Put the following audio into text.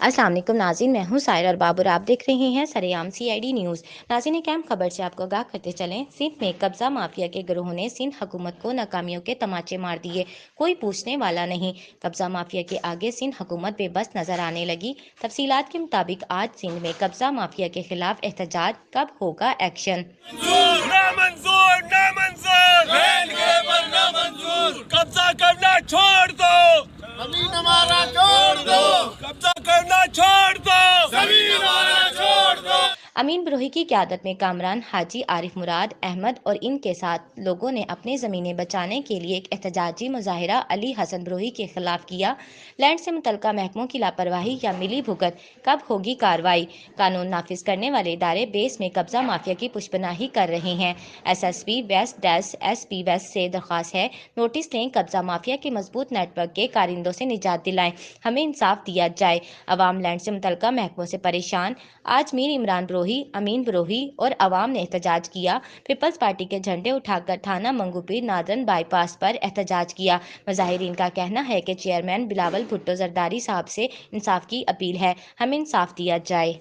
अस्सलाम वालेकुम नाज़रीन, मैं हूं सायर और बाबर। आप देख रहे हैं सरेआम CID न्यूज़। नाज़रीन, एक अहम खबर से आपको आगाह करते चलें। सिंध में कब्जा माफिया के गिरोह ने सिंध हुकूमत को नाकामियों के तमाचे मार दिए, कोई पूछने वाला नहीं। कब्जा माफिया के आगे सिंध हुकूमत बेबस नजर आने लगी। तफसीलात के मुताबिक आज सिंध में कब्जा माफिया के खिलाफ एहतजाज, कब होगा एक्शन? कब्जा करना छोड़ दो, जमीन हमारा छोड़ दो, कब्जा करना छोड़ दो, जमीन हमारा छोड़ दो। अमीन बरोही की क़यादत में कामरान, हाजी आरिफ मुराद अहमद और इनके साथ लोगों ने अपनी ज़मीनें बचाने के लिए एक एहतजाजी मुजाहिरा अली हसन बरोही के खिलाफ किया। लैंड से मुतल्लिका महकमों की लापरवाही या मिली भुगत, कब होगी कार्रवाई? कानून नाफिज करने वाले इदारे बेस में कब्जा माफिया की पुष्पनाही कर रहे हैं। SSP वेस्ट SP वेस्ट से दरख्वास्त है, नोटिस लें, कब्जा माफिया के मजबूत नेटवर्क के कारिंदों से निजात दिलाएं, हमें इंसाफ दिया जाए। अवाम लैंड से मुतल्लिका महकमों से परेशान। आज मीर इमरान बरोही, अमीन बरोही और अवाम ने एहतजाज किया। पीपल्स पार्टी के झंडे उठाकर थाना मंगूपीर नादरन बाईपास पर एहतजाज किया। मुजाहिरीन का कहना है कि चेयरमैन बिलावल भुट्टो जरदारी साहब से इंसाफ की अपील है, हमें इंसाफ दिया जाए।